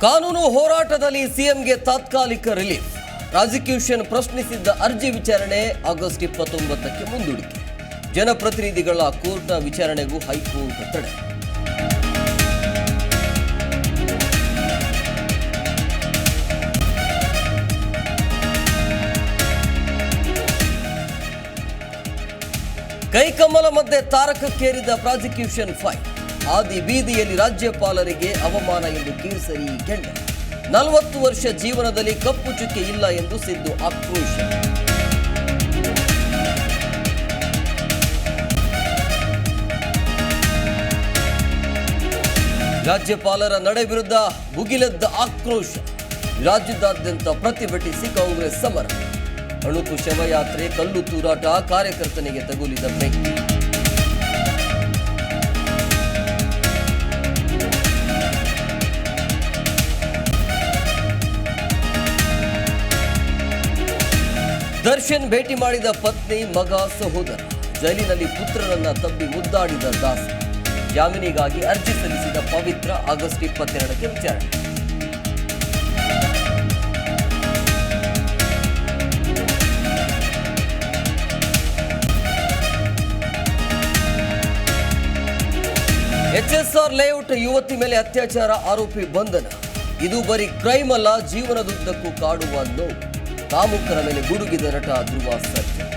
ಕಾನೂನು ಹೋರಾಟದಲ್ಲಿ ಸಿಎಂಗೆ ತಾತ್ಕಾಲಿಕ ರಿಲೀಫ್. ಪ್ರಾಸಿಕ್ಯೂಷನ್ ಪ್ರಶ್ನಿಸಿದ್ದ ಅರ್ಜಿ ವಿಚಾರಣೆ ಆಗಸ್ಟ್ 29ಕ್ಕೆ ಮುಂದೂಡಿಕೆ. ಜನಪ್ರತಿನಿಧಿಗಳ ಕೋರ್ಟ್ನ ವಿಚಾರಣೆಗೂ ಹೈಕೋರ್ಟ್ ತಡೆ. ಕೈಕಮಲ ಮಧ್ಯೆ ತಾರಕಕ್ಕೇರಿದ ಪ್ರಾಸಿಕ್ಯೂಷನ್ ಫೈಲ್. ಆದಿ ಬೀದಿಯಲ್ಲಿ ರಾಜ್ಯಪಾಲರಿಗೆ ಅವಮಾನ ಎಂದು ಕೇಸರಿ ಕೆಂಡ. 40 ವರ್ಷ ಜೀವನದಲ್ಲಿ ಕಪ್ಪು ಚುಕ್ಕೆ ಇಲ್ಲ ಎಂದು ಸಿದ್ದು ಆಕ್ರೋಶ. ರಾಜ್ಯಪಾಲರ ನಡೆ ವಿರುದ್ಧ ಭುಗಿಲೆದ್ದ ಆಕ್ರೋಶ. ರಾಜ್ಯದಾದ್ಯಂತ ಪ್ರತಿಭಟಿಸಿ ಕಾಂಗ್ರೆಸ್ ಸಮರ. ಅಣುಕು ಶವಯಾತ್ರೆ, ಕಲ್ಲು ತೂರಾಟ, ಕಾರ್ಯಕರ್ತನಿಗೆ ತಗುಲಿದ ಬೆಂಕಿ. ದರ್ಶನ್ ಭೇಟಿ ಮಾಡಿದ ಪತ್ನಿ, ಮಗ, ಸಹೋದರ. ಜೈಲಿನಲ್ಲಿ ಪುತ್ರರನ್ನ ತಬ್ಬಿ ಮುದ್ದಾಡಿದ ದಾಸ. ಜಾಮೀನಿಗಾಗಿ ಅರ್ಜಿ ಸಲ್ಲಿಸಿದ ಪವಿತ್ರ. ಆಗಸ್ಟ್ 22ಕ್ಕೆ ವಿಚಾರಣೆ. HSR ಲೇಔಟ್ ಯುವತಿ ಮೇಲೆ ಅತ್ಯಾಚಾರ ಆರೋಪಿ ಬಂಧನ. ಇದು ಬರೀ ಕ್ರೈಮ್ ಅಲ್ಲ, ಜೀವನದುದ್ದಕ್ಕೂ ಕಾಡುವ ನೋವು. ಕಾಮುಕರ ಮೇಲೆ ಗುಡುಗಿದ ನಟ ಧ್ರುವ ಸರ್ಜಾ.